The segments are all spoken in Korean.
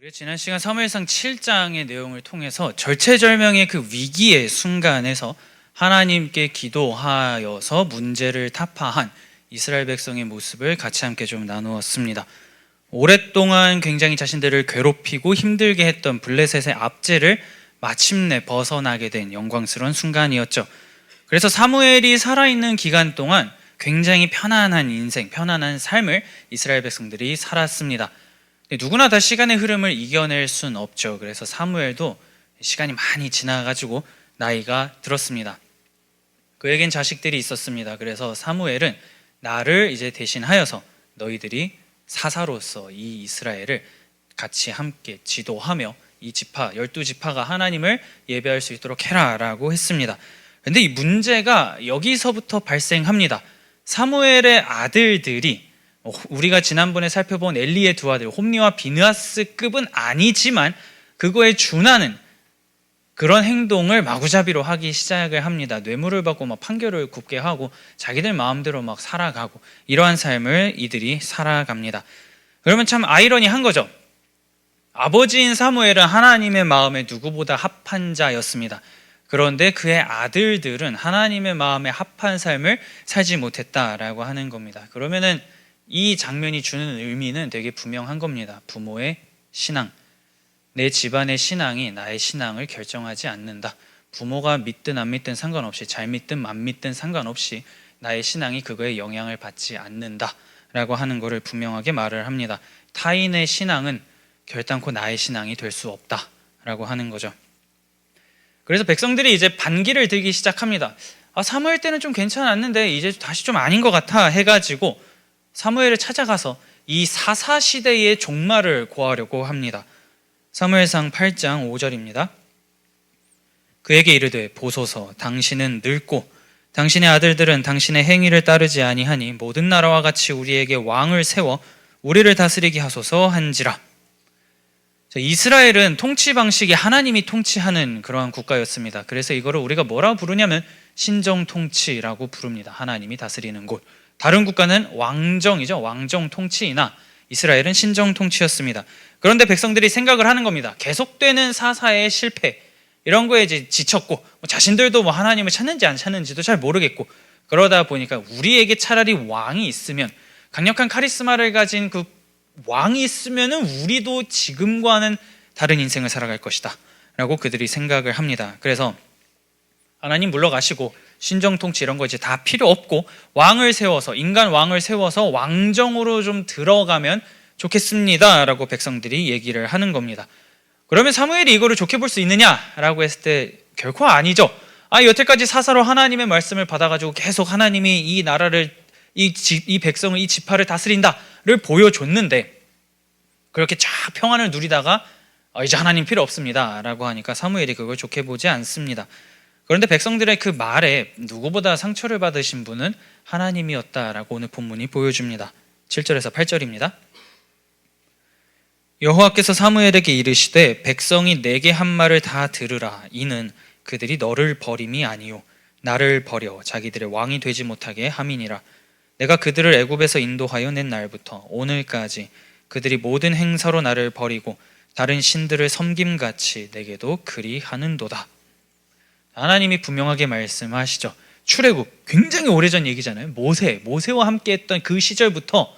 우리 지난 시간 사무엘상 7장의 내용을 통해서 절체절명의 그 위기의 순간에서 하나님께 기도하여서 문제를 타파한 이스라엘 백성의 모습을 같이 함께 좀 나누었습니다. 오랫동안 굉장히 자신들을 괴롭히고 힘들게 했던 블레셋의 압제를 마침내 벗어나게 된 영광스러운 순간이었죠. 그래서 사무엘이 살아있는 기간 동안 굉장히 편안한 인생, 편안한 삶을 이스라엘 백성들이 살았습니다. 누구나 다 시간의 흐름을 이겨낼 순 없죠. 그래서 사무엘도 시간이 많이 지나가지고 나이가 들었습니다. 그에겐 자식들이 있었습니다. 그래서 사무엘은 나를 이제 대신하여서 너희들이 사사로서 이 이스라엘을 같이 함께 지도하며 이 지파, 12지파가 하나님을 예배할 수 있도록 해라 라고 했습니다. 그런데 이 문제가 여기서부터 발생합니다. 사무엘의 아들들이 우리가 지난번에 살펴본 엘리의 두 아들 홈리와 비느하스급은 아니지만 그거에 준하는 그런 행동을 마구잡이로 하기 시작을 합니다. 뇌물을 받고 막 판결을 굽게 하고 자기들 마음대로 막 살아가고 이러한 삶을 이들이 살아갑니다. 그러면 참 아이러니한 거죠. 아버지인 사무엘은 하나님의 마음에 누구보다 합한 자였습니다. 그런데 그의 아들들은 하나님의 마음에 합한 삶을 살지 못했다라고 하는 겁니다. 그러면은 이 장면이 주는 의미는 되게 분명한 겁니다. 부모의 신앙, 내 집안의 신앙이 나의 신앙을 결정하지 않는다. 부모가 믿든 안 믿든 상관없이, 잘 믿든 안 믿든 상관없이 나의 신앙이 그거에 영향을 받지 않는다 라고 하는 것을 분명하게 말을 합니다. 타인의 신앙은 결단코 나의 신앙이 될 수 없다 라고 하는 거죠. 그래서 백성들이 이제 반기를 들기 시작합니다. 사무엘 때는 좀 괜찮았는데 이제 다시 좀 아닌 것 같아 해가지고 사무엘을 찾아가서 이 사사시대의 종말을 고하려고 합니다. 사무엘상 8장 5절입니다. 그에게 이르되 보소서 당신은 늙고 당신의 아들들은 당신의 행위를 따르지 아니하니 모든 나라와 같이 우리에게 왕을 세워 우리를 다스리게 하소서 한지라. 이스라엘은 통치 방식이 하나님이 통치하는 그러한 국가였습니다. 그래서 이거를 우리가 뭐라고 부르냐면 신정통치라고 부릅니다. 하나님이 다스리는 곳. 다른 국가는 왕정이죠. 왕정 통치이나 이스라엘은 신정 통치였습니다. 그런데 백성들이 생각을 하는 겁니다. 계속되는 사사의 실패 이런 거에 이제 지쳤고 자신들도 하나님을 찾는지 안 찾는지도 잘 모르겠고 그러다 보니까 우리에게 차라리 왕이 있으면 강력한 카리스마를 가진 그 왕이 있으면은 우리도 지금과는 다른 인생을 살아갈 것이다 라고 그들이 생각을 합니다. 그래서 하나님 물러가시고 신정통치 이런 거 이제 다 필요 없고 왕을 세워서 인간 왕을 세워서 왕정으로 좀 들어가면 좋겠습니다 라고 백성들이 얘기를 하는 겁니다. 그러면 사무엘이 이거를 좋게 볼 수 있느냐라고 했을 때 결코 아니죠. 여태까지 사사로 하나님의 말씀을 받아가지고 계속 하나님이 이 나라를 이 백성을 이 지파를 다스린다를 보여줬는데 그렇게 쫙 평안을 누리다가 이제 하나님 필요 없습니다 라고 하니까 사무엘이 그걸 좋게 보지 않습니다. 그런데 백성들의 그 말에 누구보다 상처를 받으신 분은 하나님이었다라고 오늘 본문이 보여줍니다. 7절에서 8절입니다. 여호와께서 사무엘에게 이르시되 백성이 내게 한 말을 다 들으라. 이는 그들이 너를 버림이 아니요 나를 버려 자기들의 왕이 되지 못하게 함이니라. 내가 그들을 애굽에서 인도하여 낸 날부터 오늘까지 그들이 모든 행사로 나를 버리고 다른 신들을 섬김같이 내게도 그리하는도다. 하나님이 분명하게 말씀하시죠. 출애굽 굉장히 오래전 얘기잖아요. 모세와 함께 했던 그 시절부터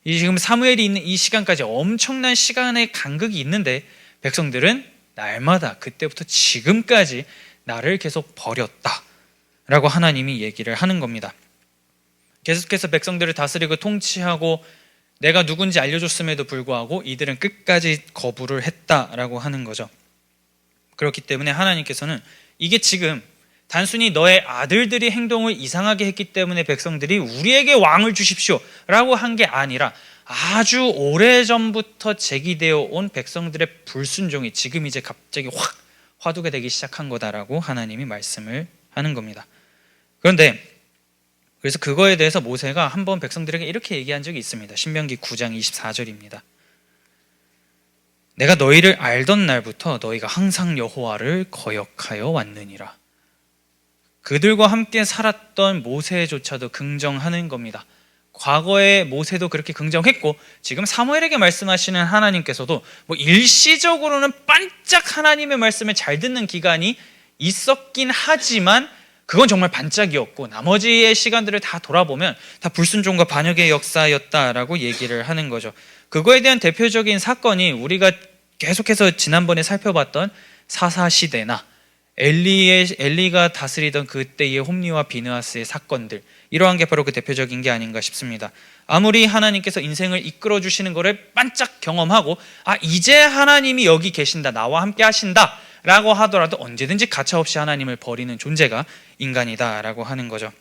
지금 사무엘이 있는 이 시간까지 엄청난 시간의 간극이 있는데 백성들은 날마다 그때부터 지금까지 나를 계속 버렸다 라고 하나님이 얘기를 하는 겁니다. 계속해서 백성들을 다스리고 통치하고 내가 누군지 알려줬음에도 불구하고 이들은 끝까지 거부를 했다라고 하는 거죠. 그렇기 때문에 하나님께서는 이게 지금 단순히 너의 아들들이 행동을 이상하게 했기 때문에 백성들이 우리에게 왕을 주십시오 라고 한 게 아니라 아주 오래전부터 제기되어 온 백성들의 불순종이 지금 이제 갑자기 확 화두가 되기 시작한 거다라고 하나님이 말씀을 하는 겁니다. 그런데 그래서 그거에 대해서 모세가 한번 백성들에게 이렇게 얘기한 적이 있습니다. 신명기 9장 24절입니다. 내가 너희를 알던 날부터 너희가 항상 여호와를 거역하여 왔느니라. 그들과 함께 살았던 모세조차도 긍정하는 겁니다. 과거에 모세도 그렇게 긍정했고 지금 사무엘에게 말씀하시는 하나님께서도 뭐 일시적으로는 반짝 하나님의 말씀을 잘 듣는 기간이 있었긴 하지만 그건 정말 반짝이었고 나머지의 시간들을 다 돌아보면 다 불순종과 반역의 역사였다라고 얘기를 하는 거죠. 그거에 대한 대표적인 사건이 우리가 계속해서 지난번에 살펴봤던 사사시대나 엘리가 다스리던 그때의 홈리와 비느하스의 사건들, 이러한 게 바로 그 대표적인 게 아닌가 싶습니다. 아무리 하나님께서 인생을 이끌어 주시는 것을 반짝 경험하고 이제 하나님이 여기 계신다, 나와 함께 하신다 라고 하더라도 언제든지 가차없이 하나님을 버리는 존재가 인간이다 라고 하는 거죠.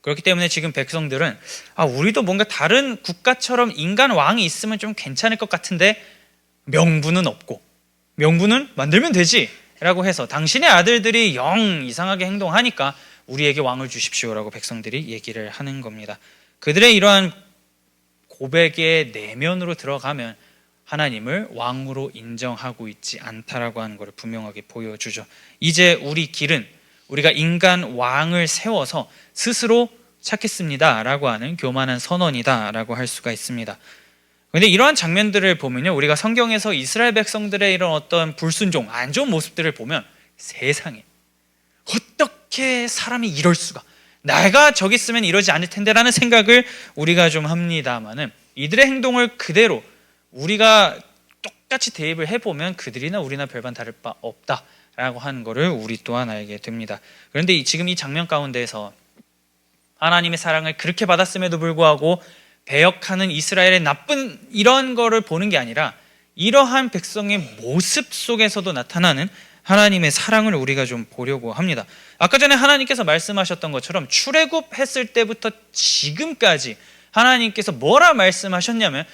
그렇기 때문에 지금 백성들은 우리도 뭔가 다른 국가처럼 인간 왕이 있으면 좀 괜찮을 것 같은데 명분은 없고 명분은 만들면 되지 라고 해서 당신의 아들들이 영 이상하게 행동하니까 우리에게 왕을 주십시오라고 백성들이 얘기를 하는 겁니다. 그들의 이러한 고백의 내면으로 들어가면 하나님을 왕으로 인정하고 있지 않다라고 하는 것을 분명하게 보여주죠. 이제 우리 길은 우리가 인간 왕을 세워서 스스로 찾겠습니다 라고 하는 교만한 선언이다 라고 할 수가 있습니다. 그런데 이러한 장면들을 보면요, 우리가 성경에서 이스라엘 백성들의 이런 어떤 불순종, 안 좋은 모습들을 보면 세상에 어떻게 사람이 이럴 수가, 내가 저기 있으면 이러지 않을 텐데 라는 생각을 우리가 좀 합니다만은 이들의 행동을 그대로 우리가 똑같이 대입을 해보면 그들이나 우리나 별반 다를 바 없다라고 하는 것을 우리 또한 알게 됩니다. 그런데 지금 이 장면 가운데에서 하나님의 사랑을 그렇게 받았음에도 불구하고 배역하는 이스라엘의 나쁜 이런 거를 보는 게 아니라 이러한 백성의 모습 속에서도 나타나는 하나님의 사랑을 우리가 좀 보려고 합니다. 아까 전에 하나님께서 말씀하셨던 것처럼 출애굽했을 때부터 지금까지 하나님께서 뭐라 말씀하셨냐면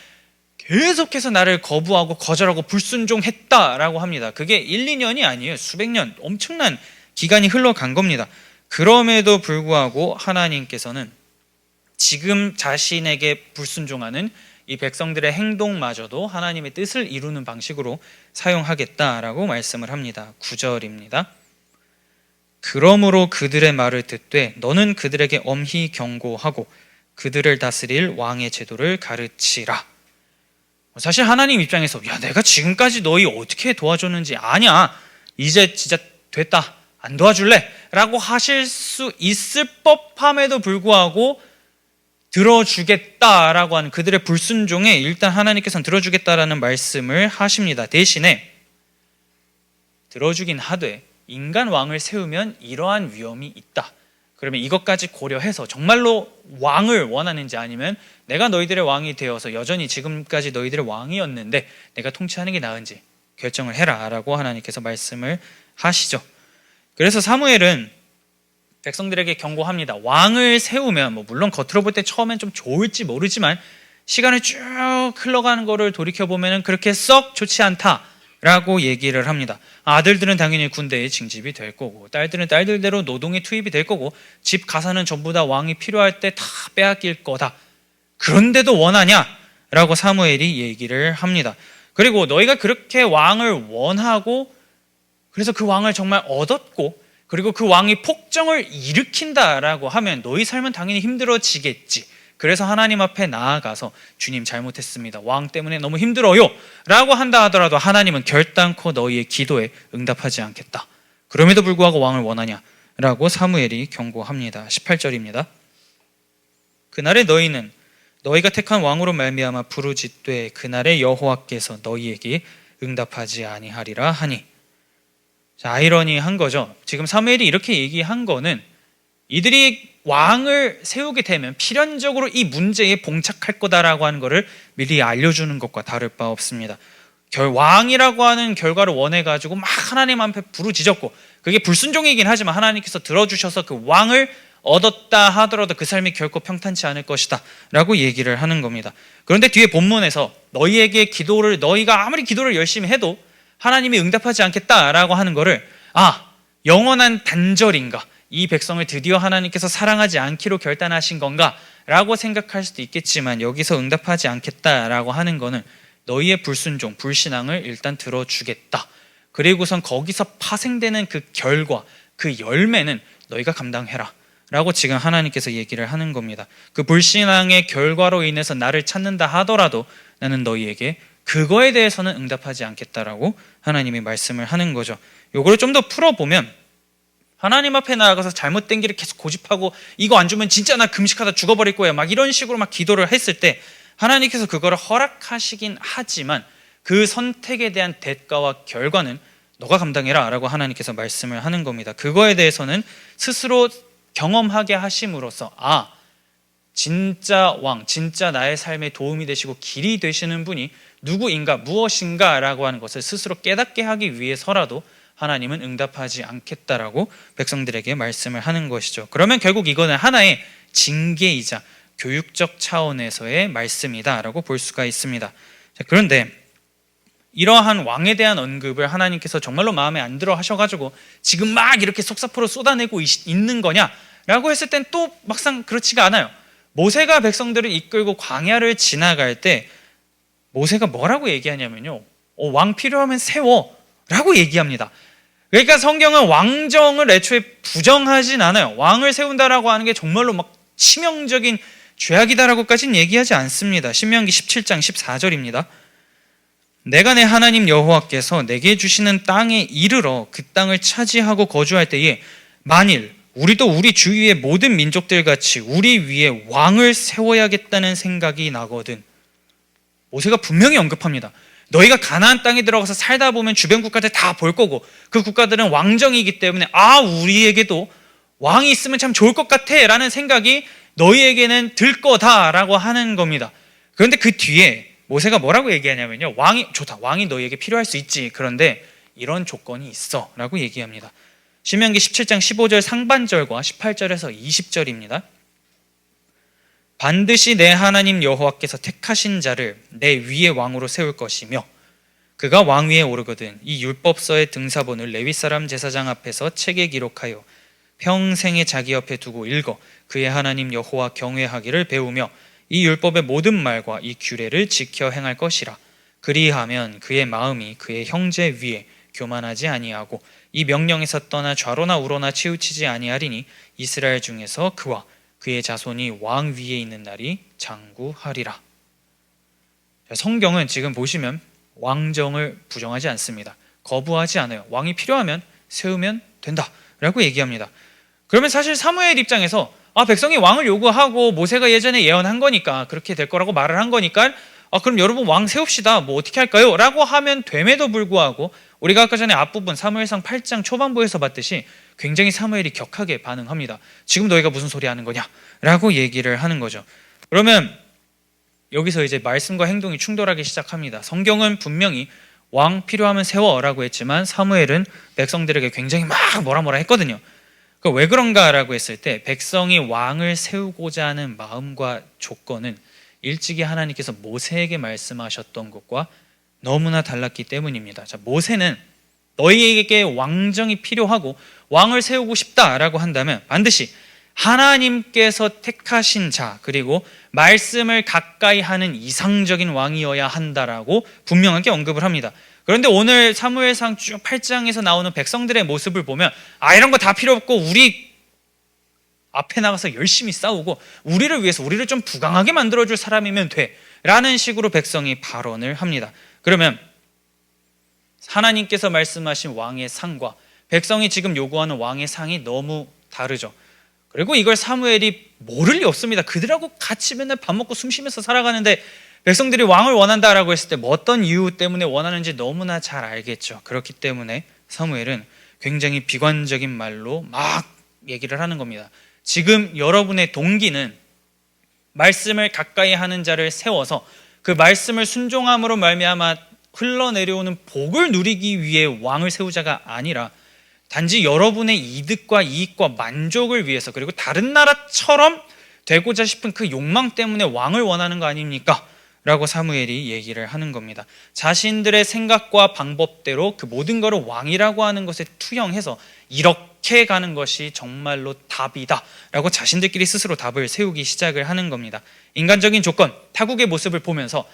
계속해서 나를 거부하고 거절하고 불순종했다라고 합니다. 그게 1, 2년이 아니에요. 수백 년, 엄청난 기간이 흘러간 겁니다. 그럼에도 불구하고 하나님께서는 지금 자신에게 불순종하는 이 백성들의 행동마저도 하나님의 뜻을 이루는 방식으로 사용하겠다라고 말씀을 합니다. 9절입니다. 그러므로 그들의 말을 듣되 너는 그들에게 엄히 경고하고 그들을 다스릴 왕의 제도를 가르치라. 사실 하나님 입장에서 내가 지금까지 너희 어떻게 도와줬는지 아냐, 이제 진짜 됐다, 안 도와줄래? 라고 하실 수 있을 법함에도 불구하고 들어주겠다라고 하는 그들의 불순종에 일단 하나님께서는 들어주겠다라는 말씀을 하십니다. 대신에 들어주긴 하되 인간 왕을 세우면 이러한 위험이 있다. 그러면 이것까지 고려해서 정말로 왕을 원하는지 아니면 내가 너희들의 왕이 되어서 여전히 지금까지 너희들의 왕이었는데 내가 통치하는 게 나은지 결정을 해라 라고 하나님께서 말씀을 하시죠. 그래서 사무엘은 백성들에게 경고합니다. 왕을 세우면 물론 겉으로 볼 때 처음엔 좀 좋을지 모르지만 시간을 쭉 흘러가는 거를 돌이켜보면 그렇게 썩 좋지 않다라고 얘기를 합니다. 아들들은 당연히 군대에 징집이 될 거고 딸들은 딸들대로 노동에 투입이 될 거고 집 가사는 전부 다 왕이 필요할 때 다 빼앗길 거다. 그런데도 원하냐? 라고 사무엘이 얘기를 합니다. 그리고 너희가 그렇게 왕을 원하고 그래서 그 왕을 정말 얻었고 그리고 그 왕이 폭정을 일으킨다라고 하면 너희 삶은 당연히 힘들어지겠지. 그래서 하나님 앞에 나아가서 주님 잘못했습니다, 왕 때문에 너무 힘들어요 라고 한다 하더라도 하나님은 결단코 너희의 기도에 응답하지 않겠다. 그럼에도 불구하고 왕을 원하냐? 라고 사무엘이 경고합니다. 18절입니다. 그날에 너희는 너희가 택한 왕으로 말미암아 부르짖되 그날에 여호와께서 너희에게 응답하지 아니하리라 하니. 자, 아이러니한 거죠. 지금 사무엘이 이렇게 얘기한 거는 이들이 왕을 세우게 되면 필연적으로 이 문제에 봉착할 거다라고 하는 것을 미리 알려주는 것과 다를 바 없습니다. 왕이라고 하는 결과를 원해가지고 막 하나님 앞에 부르짖었고 그게 불순종이긴 하지만 하나님께서 들어주셔서 그 왕을 얻었다 하더라도 그 삶이 결코 평탄치 않을 것이다 라고 얘기를 하는 겁니다. 그런데 뒤에 본문에서 너희에게 너희가 아무리 기도를 열심히 해도 하나님이 응답하지 않겠다라고 하는 거를 영원한 단절인가, 이 백성을 드디어 하나님께서 사랑하지 않기로 결단하신 건가 라고 생각할 수도 있겠지만 여기서 응답하지 않겠다라고 하는 거는 너희의 불순종, 불신앙을 일단 들어주겠다. 그리고선 거기서 파생되는 그 결과, 그 열매는 너희가 감당해라 라고 지금 하나님께서 얘기를 하는 겁니다. 그 불신앙의 결과로 인해서 나를 찾는다 하더라도 나는 너희에게 그거에 대해서는 응답하지 않겠다라고 하나님이 말씀을 하는 거죠. 요거를 좀 더 풀어보면 하나님 앞에 나아가서 잘못된 길을 계속 고집하고 이거 안 주면 진짜 나 금식하다 죽어버릴 거야 막 이런 식으로 막 기도를 했을 때 하나님께서 그거를 허락하시긴 하지만 그 선택에 대한 대가와 결과는 너가 감당해라 라고 하나님께서 말씀을 하는 겁니다. 그거에 대해서는 스스로 경험하게 하심으로써 진짜 왕, 진짜 나의 삶에 도움이 되시고 길이 되시는 분이 누구인가, 무엇인가 라고 하는 것을 스스로 깨닫게 하기 위해서라도 하나님은 응답하지 않겠다라고 백성들에게 말씀을 하는 것이죠. 그러면 결국 이거는 하나의 징계이자 교육적 차원에서의 말씀이다라고 볼 수가 있습니다. 자, 그런데 이러한 왕에 대한 언급을 하나님께서 정말로 마음에 안 들어 하셔가지고 지금 막 이렇게 속사포로 쏟아내고 있는 거냐라고 했을 땐 또 막상 그렇지가 않아요. 모세가 백성들을 이끌고 광야를 지나갈 때 모세가 뭐라고 얘기하냐면요, 왕 필요하면 세워 라고 얘기합니다. 그러니까 성경은 왕정을 애초에 부정하진 않아요. 왕을 세운다라고 하는 게 정말로 막 치명적인 죄악이다라고까지는 얘기하지 않습니다. 신명기 17장 14절입니다. 내가 내 하나님 여호와께서 내게 주시는 땅에 이르러 그 땅을 차지하고 거주할 때에 만일 우리도 우리 주위의 모든 민족들 같이 우리 위에 왕을 세워야겠다는 생각이 나거든. 모세가 분명히 언급합니다. 너희가 가나안 땅에 들어가서 살다 보면 주변 국가들 다 볼 거고 그 국가들은 왕정이기 때문에 우리에게도 왕이 있으면 참 좋을 것 같아 라는 생각이 너희에게는 들 거다라고 하는 겁니다. 그런데 그 뒤에 모세가 뭐라고 얘기하냐면요, 왕이 좋다, 왕이 너희에게 필요할 수 있지, 그런데 이런 조건이 있어 라고 얘기합니다. 신명기 17장 15절 상반절과 18절에서 20절입니다. 반드시 내 하나님 여호와께서 택하신 자를 내 위에 왕으로 세울 것이며 그가 왕 위에 오르거든 이 율법서의 등사본을 레위 사람 제사장 앞에서 책에 기록하여 평생에 자기 옆에 두고 읽어 그의 하나님 여호와 경외하기를 배우며 이 율법의 모든 말과 이 규례를 지켜 행할 것이라. 그리하면 그의 마음이 그의 형제 위에 교만하지 아니하고 이 명령에서 떠나 좌로나 우로나 치우치지 아니하리니 이스라엘 중에서 그와 그의 자손이 왕 위에 있는 날이 장구하리라. 성경은 지금 보시면 왕정을 부정하지 않습니다. 거부하지 않아요. 왕이 필요하면 세우면 된다라고 얘기합니다. 그러면 사실 사무엘 입장에서 백성이 왕을 요구하고 모세가 예전에 예언한 거니까 그렇게 될 거라고 말을 한 거니까 그럼 여러분 왕 세웁시다, 뭐 어떻게 할까요? 라고 하면 됨에도 불구하고 우리가 아까 전에 앞부분 사무엘상 8장 초반부에서 봤듯이 굉장히 사무엘이 격하게 반응합니다. 지금 너희가 무슨 소리 하는 거냐? 라고 얘기를 하는 거죠. 그러면 여기서 이제 말씀과 행동이 충돌하기 시작합니다. 성경은 분명히 왕 필요하면 세워라고 했지만 사무엘은 백성들에게 굉장히 막 뭐라 했거든요. 왜 그런가라고 했을 때 백성이 왕을 세우고자 하는 마음과 조건은 일찍이 하나님께서 모세에게 말씀하셨던 것과 너무나 달랐기 때문입니다. 자, 모세는 너희에게 왕정이 필요하고 왕을 세우고 싶다라고 한다면 반드시 하나님께서 택하신 자 그리고 말씀을 가까이 하는 이상적인 왕이어야 한다라고 분명하게 언급을 합니다. 그런데 오늘 사무엘상 쭉 8장에서 나오는 백성들의 모습을 보면 이런 거 다 필요 없고 우리 앞에 나가서 열심히 싸우고 우리를 위해서 우리를 좀 부강하게 만들어줄 사람이면 돼 라는 식으로 백성이 발언을 합니다. 그러면 하나님께서 말씀하신 왕의 상과 백성이 지금 요구하는 왕의 상이 너무 다르죠. 그리고 이걸 사무엘이 모를 리 없습니다. 그들하고 같이 맨날 밥 먹고 숨 쉬면서 살아가는데 백성들이 왕을 원한다라고 했을 때 뭐 어떤 이유 때문에 원하는지 너무나 잘 알겠죠. 그렇기 때문에 사무엘은 굉장히 비관적인 말로 막 얘기를 하는 겁니다. 지금 여러분의 동기는 말씀을 가까이 하는 자를 세워서 그 말씀을 순종함으로 말미암아 흘러내려오는 복을 누리기 위해 왕을 세우자가 아니라 단지 여러분의 이득과 이익과 만족을 위해서 그리고 다른 나라처럼 되고자 싶은 그 욕망 때문에 왕을 원하는 거 아닙니까? 라고 사무엘이 얘기를 하는 겁니다. 자신들의 생각과 방법대로 그 모든 것을 왕이라고 하는 것에 투영해서 이렇게 가는 것이 정말로 답이다 라고 자신들끼리 스스로 답을 세우기 시작을 하는 겁니다. 인간적인 조건, 타국의 모습을 보면서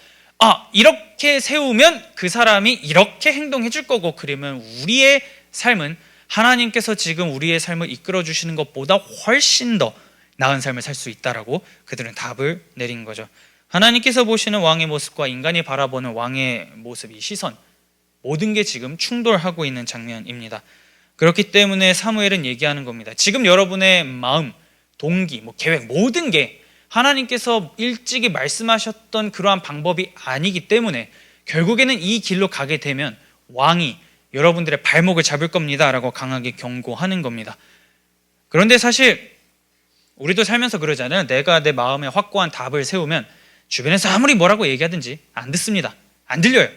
이렇게 세우면 그 사람이 이렇게 행동해 줄 거고 그러면 우리의 삶은 하나님께서 지금 우리의 삶을 이끌어 주시는 것보다 훨씬 더 나은 삶을 살 수 있다라고 그들은 답을 내린 거죠. 하나님께서 보시는 왕의 모습과 인간이 바라보는 왕의 모습, 이 시선, 모든 게 지금 충돌하고 있는 장면입니다. 그렇기 때문에 사무엘은 얘기하는 겁니다. 지금 여러분의 마음, 동기, 계획, 모든 게 하나님께서 일찍이 말씀하셨던 그러한 방법이 아니기 때문에 결국에는 이 길로 가게 되면 왕이 여러분들의 발목을 잡을 겁니다 라고 강하게 경고하는 겁니다. 그런데 사실 우리도 살면서 그러잖아요. 내가 내 마음에 확고한 답을 세우면 주변에서 아무리 뭐라고 얘기하든지 안 듣습니다. 안 들려요.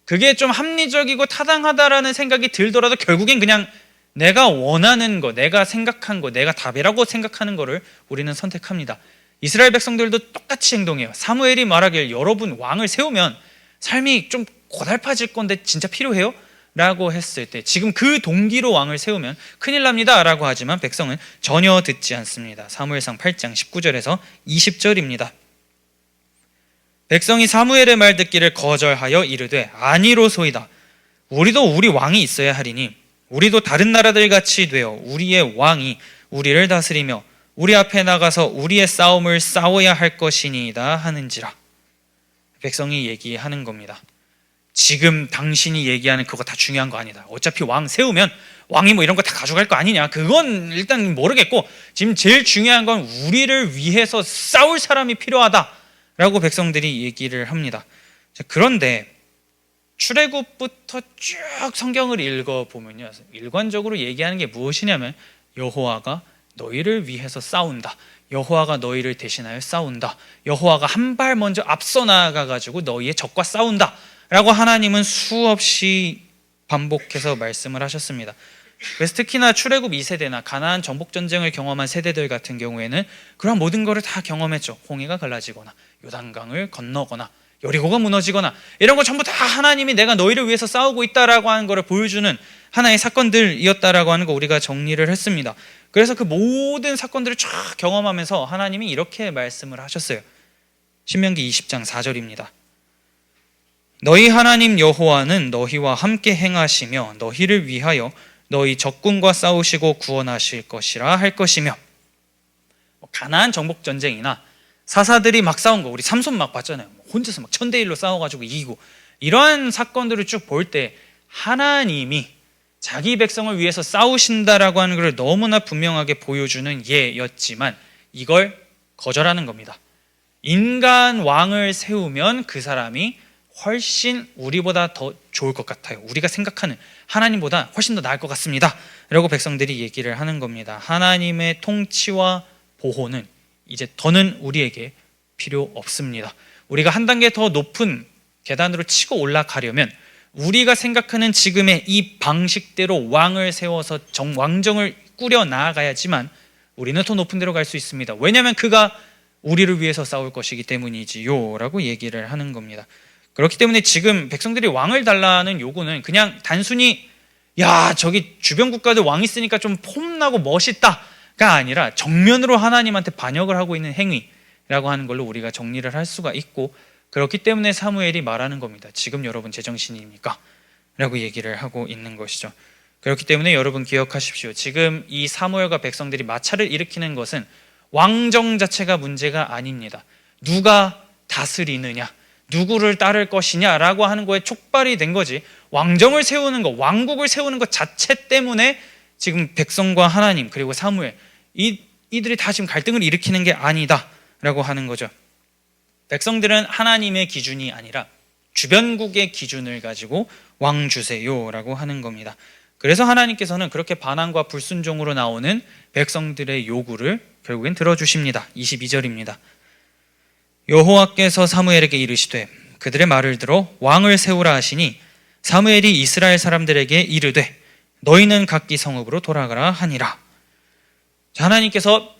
그게 좀 합리적이고 타당하다라는 생각이 들더라도 결국엔 그냥 내가 원하는 거, 내가 생각한 거, 내가 답이라고 생각하는 거를 우리는 선택합니다. 이스라엘 백성들도 똑같이 행동해요. 사무엘이 말하길 여러분 왕을 세우면 삶이 좀 고달파질 건데 진짜 필요해요? 라고 했을 때 지금 그 동기로 왕을 세우면 큰일 납니다 라고 하지만 백성은 전혀 듣지 않습니다. 사무엘상 8장 19절에서 20절입니다. 백성이 사무엘의 말 듣기를 거절하여 이르되 아니로소이다. 우리도 우리 왕이 있어야 하리니 우리도 다른 나라들 같이 되어 우리의 왕이 우리를 다스리며 우리 앞에 나가서 우리의 싸움을 싸워야 할 것이니이다 하는지라. 백성이 얘기하는 겁니다. 지금 당신이 얘기하는 그거 다 중요한 거 아니다. 어차피 왕 세우면 왕이 이런 거 다 가져갈 거 아니냐. 그건 일단 모르겠고 지금 제일 중요한 건 우리를 위해서 싸울 사람이 필요하다라고 백성들이 얘기를 합니다. 그런데 출애굽부터 쭉 성경을 읽어보면요, 일관적으로 얘기하는 게 무엇이냐면 여호와가 너희를 위해서 싸운다. 여호와가 너희를 대신하여 싸운다. 여호와가 한 발 먼저 앞서 나아가가지고 너희의 적과 싸운다 라고 하나님은 수없이 반복해서 말씀을 하셨습니다. 그래서 특히나 출애굽 2세대나 가나안 정복전쟁을 경험한 세대들 같은 경우에는 그런 모든 것을 다 경험했죠. 홍해가 갈라지거나 요단강을 건너거나 여리고가 무너지거나 이런 거 전부 다 하나님이 내가 너희를 위해서 싸우고 있다라고 하는 것을 보여주는 하나의 사건들이었다라고 하는 거 우리가 정리를 했습니다. 그래서 그 모든 사건들을 쫙 경험하면서 하나님이 이렇게 말씀을 하셨어요. 신명기 20장 4절입니다. 너희 하나님 여호와는 너희와 함께 행하시며 너희를 위하여 너희 적군과 싸우시고 구원하실 것이라 할 것이며. 가나안 정복 전쟁이나 사사들이 막 싸운 거 우리 삼손 막 봤잖아요. 혼자서 막 1000대1로 싸워가지고 이기고 이러한 사건들을 쭉 볼 때 하나님이 자기 백성을 위해서 싸우신다라고 하는 것을 너무나 분명하게 보여주는 예였지만 이걸 거절하는 겁니다. 인간 왕을 세우면 그 사람이 훨씬 우리보다 더 좋을 것 같아요. 우리가 생각하는 하나님보다 훨씬 더 나을 것 같습니다 라고 백성들이 얘기를 하는 겁니다. 하나님의 통치와 보호는 이제 더는 우리에게 필요 없습니다. 우리가 한 단계 더 높은 계단으로 치고 올라가려면 우리가 생각하는 지금의 이 방식대로 왕을 세워서 왕정을 꾸려 나아가야지만 우리는 더 높은 데로 갈 수 있습니다. 왜냐하면 그가 우리를 위해서 싸울 것이기 때문이지요 라고 얘기를 하는 겁니다. 그렇기 때문에 지금 백성들이 왕을 달라는 요구는 그냥 단순히 야 저기 주변 국가들 왕 있으니까 좀 폼나고 멋있다가 아니라 정면으로 하나님한테 반역을 하고 있는 행위라고 하는 걸로 우리가 정리를 할 수가 있고, 그렇기 때문에 사무엘이 말하는 겁니다. 지금 여러분 제정신입니까? 라고 얘기를 하고 있는 것이죠. 그렇기 때문에 여러분 기억하십시오. 지금 이 사무엘과 백성들이 마찰을 일으키는 것은 왕정 자체가 문제가 아닙니다. 누가 다스리느냐, 누구를 따를 것이냐라고 하는 거에 촉발이 된 거지, 왕정을 세우는 것, 왕국을 세우는 것 자체 때문에 지금 백성과 하나님 그리고 사무엘 이들이 다 지금 갈등을 일으키는 게 아니다라고 하는 거죠. 백성들은 하나님의 기준이 아니라 주변국의 기준을 가지고 왕 주세요라고 하는 겁니다. 그래서 하나님께서는 그렇게 반항과 불순종으로 나오는 백성들의 요구를 결국엔 들어주십니다. 22절입니다. 여호와께서 사무엘에게 이르시되 그들의 말을 들어 왕을 세우라 하시니 사무엘이 이스라엘 사람들에게 이르되 너희는 각기 성읍으로 돌아가라 하니라. 자, 하나님께서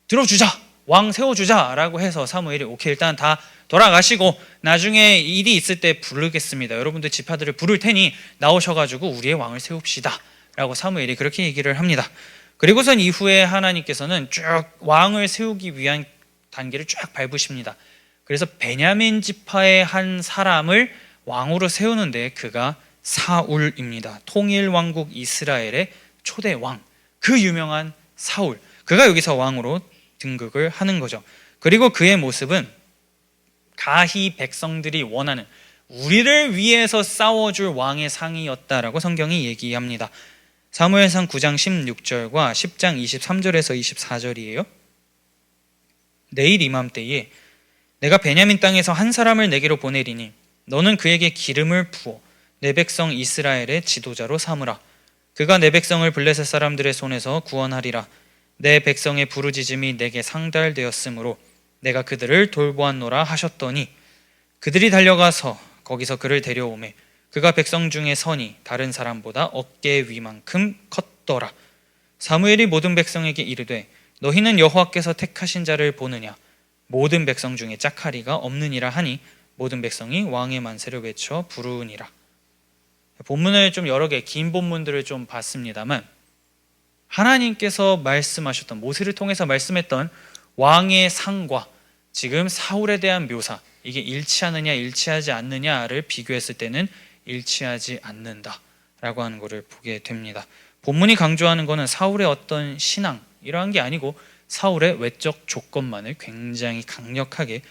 들어주자, 왕 세워주자라고 해서 사무엘이 오케이 일단 다 돌아가시고 나중에 일이 있을 때 부르겠습니다. 여러분들 지파들을 부를 테니 나오셔가지고 우리의 왕을 세웁시다 라고 사무엘이 그렇게 얘기를 합니다. 그리고선 이후에 하나님께서는 쭉 왕을 세우기 위한 단계를 쫙 밟으십니다. 그래서 베냐민 지파의 한 사람을 왕으로 세우는데 그가 사울입니다. 통일 왕국 이스라엘의 초대 왕, 그 유명한 사울, 그가 여기서 왕으로 등극을 하는 거죠. 그리고 그의 모습은 가히 백성들이 원하는, 우리를 위해서 싸워줄 왕의 상이었다라고 성경이 얘기합니다. 사무엘상 9장 16절과 10장 23절에서 24절이에요. 내일 이맘때에 내가 베냐민 땅에서 한 사람을 내게로 보내리니 너는 그에게 기름을 부어 내 백성 이스라엘의 지도자로 삼으라. 그가 내 백성을 블레셋 사람들의 손에서 구원하리라. 내 백성의 부르짖음이 내게 상달되었으므로 내가 그들을 돌보았노라 하셨더니 그들이 달려가서 거기서 그를 데려오매 그가 백성 중에 선이 다른 사람보다 어깨 위만큼 컸더라. 사무엘이 모든 백성에게 이르되 너희는 여호와께서 택하신 자를 보느냐? 모든 백성 중에 짝하리가 없느니라 하니 모든 백성이 왕의 만세를 외쳐 부르니라. 본문을 좀 여러 개 긴 본문들을 좀 봤습니다만 하나님께서 말씀하셨던, 모세를 통해서 말씀했던 왕의 상과 지금 사울에 대한 묘사, 이게 일치하느냐 일치하지 않느냐를 비교했을 때는 일치하지 않는다라고 하는 것을 보게 됩니다. 본문이 강조하는 것은 사울의 어떤 신앙 이러한 게 아니고 사울의 외적 조건만을 굉장히 강력하게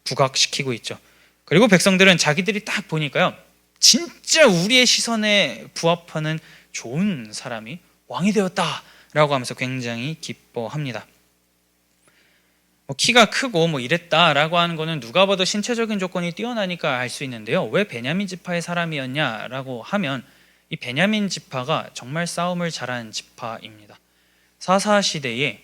부각시키고 있죠. 그리고 백성들은 자기들이 딱 보니까요, 진짜 우리의 시선에 부합하는 좋은 사람이 왕이 되었다라고 하면서 굉장히 기뻐합니다. 키가 크고 이랬다라고 하는 거는 누가 봐도 신체적인 조건이 뛰어나니까 알 수 있는데요. 왜 베냐민 지파의 사람이었냐라고 하면 이 베냐민 지파가 정말 싸움을 잘하는 지파입니다. 사사 시대에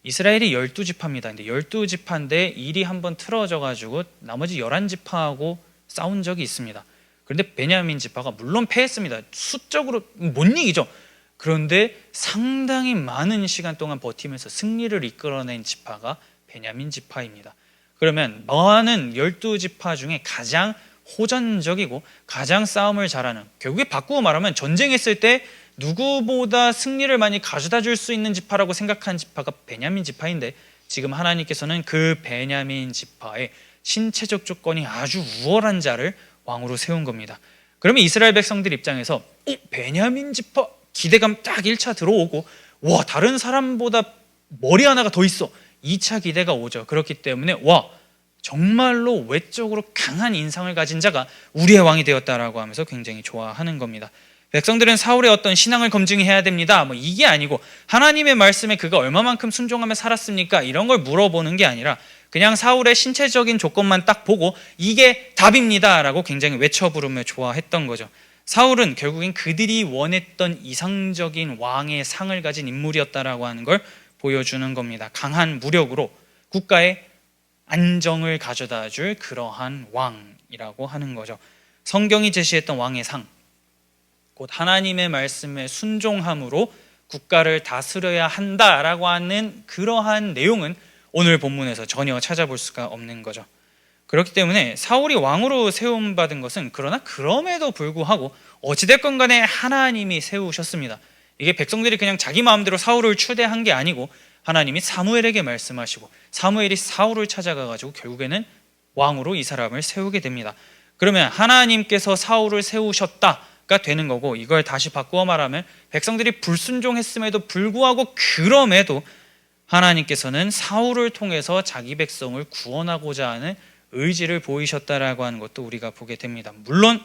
이스라엘이 12지파입니다. 근데 12지파인데 일이 한번 틀어져 가지고 나머지 11지파하고 싸운 적이 있습니다. 그런데 베냐민 지파가 물론 패했습니다. 수적으로 못 이기죠. 그런데 상당히 많은 시간 동안 버티면서 승리를 이끌어낸 지파가 베냐민 지파입니다. 그러면 많은 12지파 중에 가장 호전적이고 가장 싸움을 잘하는, 결국에 바꾸고 말하면 전쟁했을 때 누구보다 승리를 많이 가져다 줄 수 있는 지파라고 생각한 지파가 베냐민 지파인데, 지금 하나님께서는 그 베냐민 지파의 신체적 조건이 아주 우월한 자를 왕으로 세운 겁니다. 그러면 이스라엘 백성들 입장에서 베냐민 지파 기대감 딱 1차 들어오고, 와, 다른 사람보다 머리 하나가 더 있어, 2차 기대가 오죠. 그렇기 때문에 와, 정말로 외적으로 강한 인상을 가진 자가 우리의 왕이 되었다라고 하면서 굉장히 좋아하는 겁니다. 백성들은 사울의 어떤 신앙을 검증해야 됩니다, 이게 아니고 하나님의 말씀에 그가 얼마만큼 순종하며 살았습니까, 이런 걸 물어보는 게 아니라 그냥 사울의 신체적인 조건만 딱 보고 이게 답입니다 라고 굉장히 외쳐 부르며 좋아했던 거죠. 사울은 결국엔 그들이 원했던 이상적인 왕의 상을 가진 인물이었다라고 하는 걸 보여주는 겁니다. 강한 무력으로 국가의 안정을 가져다 줄 그러한 왕이라고 하는 거죠. 성경이 제시했던 왕의 상, 곧 하나님의 말씀에 순종함으로 국가를 다스려야 한다라고 하는 그러한 내용은 오늘 본문에서 전혀 찾아볼 수가 없는 거죠. 그렇기 때문에 사울이 왕으로 세움받은 것은, 그러나 그럼에도 불구하고 어찌됐건 간에 하나님이 세우셨습니다. 이게 백성들이 그냥 자기 마음대로 사울을 추대한 게 아니고 하나님이 사무엘에게 말씀하시고 사무엘이 사울을 찾아가가지고 결국에는 왕으로 이 사람을 세우게 됩니다. 그러면 하나님께서 사울을 세우셨다가 되는 거고, 이걸 다시 바꾸어 말하면 백성들이 불순종했음에도 불구하고 그럼에도 하나님께서는 사울을 통해서 자기 백성을 구원하고자 하는 의지를 보이셨다라고 하는 것도 우리가 보게 됩니다. 물론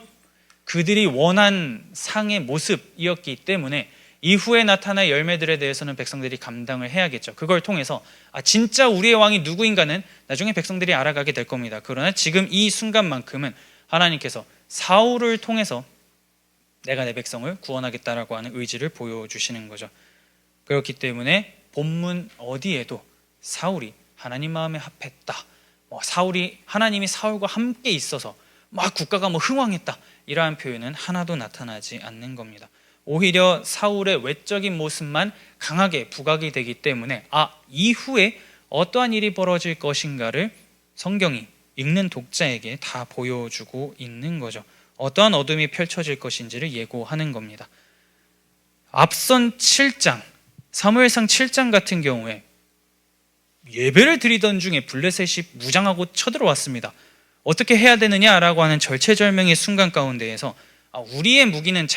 그들이 원한 상의 모습이었기 때문에 이후에 나타날 열매들에 대해서는 백성들이 감당을 해야겠죠. 그걸 통해서 진짜 우리의 왕이 누구인가는 나중에 백성들이 알아가게 될 겁니다. 그러나 지금 이 순간만큼은 하나님께서 사울을 통해서 내가 내 백성을 구원하겠다라고 하는 의지를 보여주시는 거죠. 그렇기 때문에 본문 어디에도 사울이 하나님 마음에 합했다, 사울이 하나님이 사울과 함께 있어서 막 국가가 흥왕했다, 이러한 표현은 하나도 나타나지 않는 겁니다. 오히려 사울의 외적인 모습만 강하게 부각이 되기 때문에 이후에 어떠한 일이 벌어질 것인가를 성경이 읽는 독자에게 다 보여주고 있는 거죠. 어떠한 어둠이 펼쳐질 것인지를 예고하는 겁니다. 앞선 7장, 사무엘상 7장 같은 경우에 예배를 드리던 중에 블레셋이 무장하고 쳐들어왔습니다. 어떻게 해야 되느냐라고 하는 절체절명의 순간 가운데에서 우리의 무기는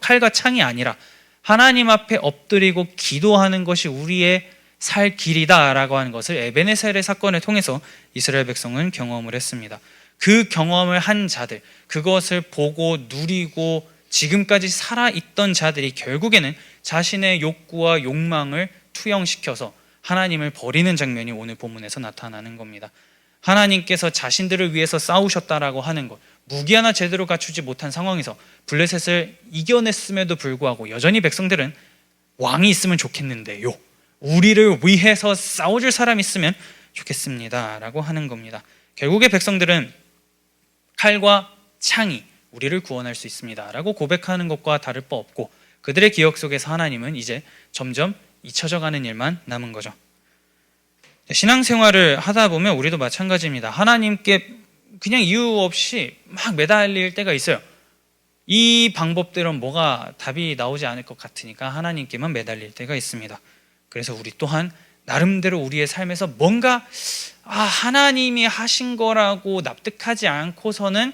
칼과 창이 아니라 하나님 앞에 엎드리고 기도하는 것이 우리의 살 길이다라고 하는 것을 에베네셀의 사건을 통해서 이스라엘 백성은 경험을 했습니다. 그 경험을 한 자들, 그것을 보고 누리고 지금까지 살아있던 자들이 결국에는 자신의 욕구와 욕망을 투영시켜서 하나님을 버리는 장면이 오늘 본문에서 나타나는 겁니다. 하나님께서 자신들을 위해서 싸우셨다라고 하는 것, 무기 하나 제대로 갖추지 못한 상황에서 블레셋을 이겨냈음에도 불구하고 여전히 백성들은 왕이 있으면 좋겠는데요, 우리를 위해서 싸워줄 사람이 있으면 좋겠습니다 라고 하는 겁니다. 결국에 백성들은 칼과 창이 우리를 구원할 수 있습니다 라고 고백하는 것과 다를 바 없고, 그들의 기억 속에서 하나님은 이제 점점 잊혀져 가는 일만 남은 거죠. 신앙생활을 하다 보면 우리도 마찬가지입니다. 하나님께 그냥 이유 없이 막 매달릴 때가 있어요. 이 방법대로는 뭐가 답이 나오지 않을 것 같으니까 하나님께만 매달릴 때가 있습니다. 그래서 우리 또한 나름대로 우리의 삶에서 뭔가 하나님이 하신 거라고 납득하지 않고서는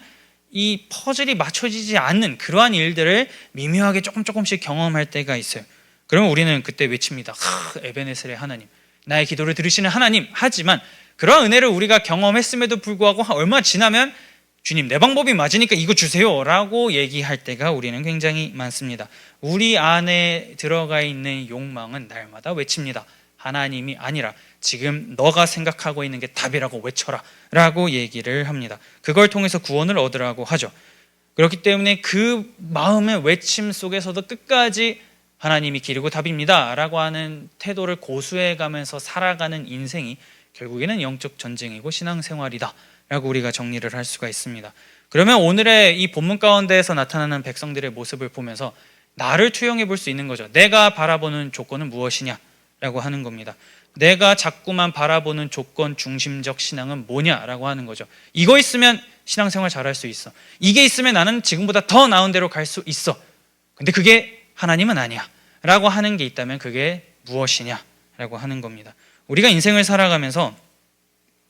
이 퍼즐이 맞춰지지 않는 그러한 일들을 미묘하게 조금씩 경험할 때가 있어요. 그러면 우리는 그때 외칩니다. 에베네셀의 하나님, 나의 기도를 들으시는 하나님. 하지만 그러한 은혜를 우리가 경험했음에도 불구하고 얼마 지나면 주님, 내 방법이 맞으니까 이거 주세요 라고 얘기할 때가 우리는 굉장히 많습니다. 우리 안에 들어가 있는 욕망은 날마다 외칩니다. 하나님이 아니라 지금 너가 생각하고 있는 게 답이라고 외쳐라 라고 얘기를 합니다. 그걸 통해서 구원을 얻으라고 하죠. 그렇기 때문에 그 마음의 외침 속에서도 끝까지 하나님이 길이고 답입니다 라고 하는 태도를 고수해 가면서 살아가는 인생이 결국에는 영적 전쟁이고 신앙생활이다 라고 우리가 정리를 할 수가 있습니다. 그러면 오늘의 이 본문 가운데에서 나타나는 백성들의 모습을 보면서 나를 투영해 볼 수 있는 거죠. 내가 바라보는 조건은 무엇이냐 라고 하는 겁니다. 내가 자꾸만 바라보는 조건 중심적 신앙은 뭐냐라고 하는 거죠. 이거 있으면 신앙생활 잘할 수 있어, 이게 있으면 나는 지금보다 더 나은 데로 갈 수 있어, 근데 그게 하나님은 아니야 라고 하는 게 있다면 그게 무엇이냐 라고 하는 겁니다. 우리가 인생을 살아가면서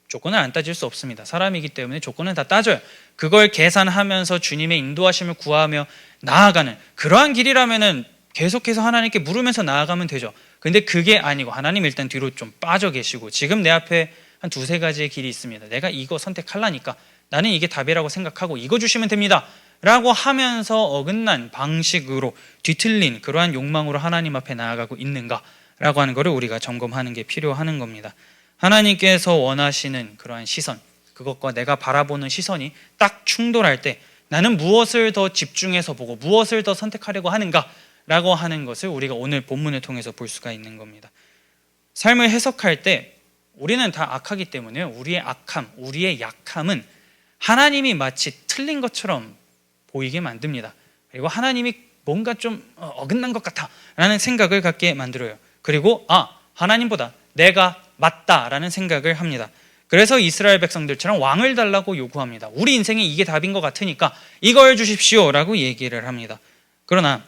조건을 안 따질 수 없습니다. 사람이기 때문에 조건은 다 따져요. 그걸 계산하면서 주님의 인도하심을 구하며 나아가는 그러한 길이라면은 계속해서 하나님께 물으면서 나아가면 되죠. 근데 그게 아니고 하나님 일단 뒤로 좀 빠져 계시고 지금 내 앞에 한 두세 가지의 길이 있습니다. 내가 이거 선택하려니까 나는 이게 답이라고 생각하고 이거 주시면 됩니다 라고 하면서 어긋난 방식으로 뒤틀린 그러한 욕망으로 하나님 앞에 나아가고 있는가 라고 하는 것을 우리가 점검하는 게 필요한 겁니다. 하나님께서 원하시는 그러한 시선, 그것과 내가 바라보는 시선이 딱 충돌할 때 나는 무엇을 더 집중해서 보고 무엇을 더 선택하려고 하는가 라고 하는 것을 우리가 오늘 본문을 통해서 볼 수가 있는 겁니다. 삶을 해석할 때 우리는 다 악하기 때문에 우리의 악함, 우리의 약함은 하나님이 마치 틀린 것처럼 보이게 만듭니다. 그리고 하나님이 뭔가 좀 어긋난 것 같아 라는 생각을 갖게 만들어요. 그리고 하나님보다 내가 맞다라는 생각을 합니다. 그래서 이스라엘 백성들처럼 왕을 달라고 요구합니다. 우리 인생에 이게 답인 것 같으니까 이걸 주십시오 라고 얘기를 합니다. 그러나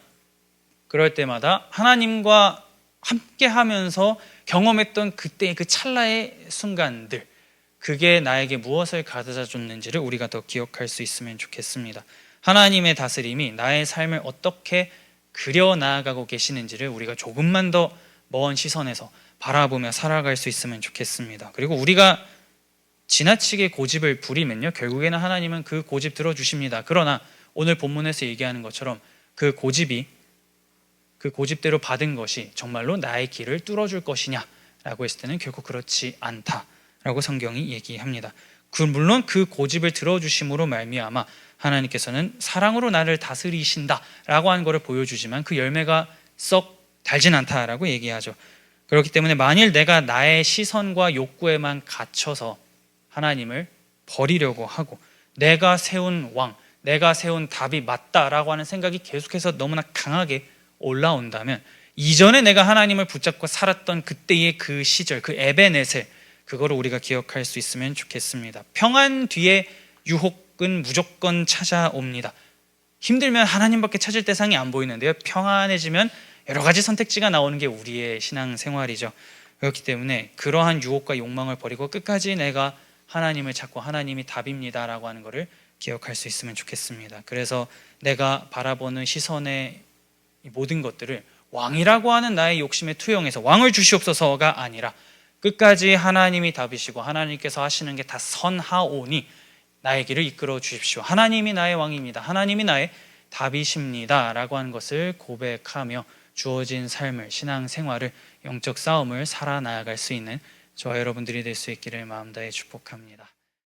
그럴 때마다 하나님과 함께 하면서 경험했던 그때의 그 찰나의 순간들, 그게 나에게 무엇을 가져다 줬는지를 우리가 더 기억할 수 있으면 좋겠습니다. 하나님의 다스림이 나의 삶을 어떻게 그려나가고 계시는지를 우리가 조금만 더 먼 시선에서 바라보며 살아갈 수 있으면 좋겠습니다. 그리고 우리가 지나치게 고집을 부리면요, 결국에는 하나님은 그 고집 들어주십니다. 그러나 오늘 본문에서 얘기하는 것처럼 그 고집대로 받은 것이 정말로 나의 길을 뚫어줄 것이냐 라고 했을 때는 결코 그렇지 않다라고 성경이 얘기합니다. 물론 그 고집을 들어주심으로 말미암아 하나님께서는 사랑으로 나를 다스리신다라고 하는 것을 보여주지만 그 열매가 썩 달진 않다라고 얘기하죠. 그렇기 때문에 만일 내가 나의 시선과 욕구에만 갇혀서 하나님을 버리려고 하고 내가 세운 왕, 내가 세운 답이 맞다라고 하는 생각이 계속해서 너무나 강하게 올라온다면 이전에 내가 하나님을 붙잡고 살았던 그때의 그 시절, 그 에베넷을 그거를 우리가 기억할 수 있으면 좋겠습니다. 평안 뒤에 유혹은 무조건 찾아옵니다. 힘들면 하나님밖에 찾을 대상이 안 보이는데요, 평안해지면 여러 가지 선택지가 나오는 게 우리의 신앙생활이죠. 그렇기 때문에 그러한 유혹과 욕망을 버리고 끝까지 내가 하나님을 찾고 하나님이 답입니다라고 하는 것을 기억할 수 있으면 좋겠습니다. 그래서 내가 바라보는 시선의 이 모든 것들을 왕이라고 하는 나의 욕심에 투영해서 왕을 주시옵소서가 아니라 끝까지 하나님이 답이시고 하나님께서 하시는 게 다 선하오니 나의 길을 이끌어 주십시오. 하나님이 나의 왕입니다. 하나님이 나의 답이십니다. 라고 하는 것을 고백하며 주어진 삶을, 신앙생활을, 영적 싸움을 살아나갈 수 있는 저와 여러분들이 될 수 있기를 마음 다해 축복합니다.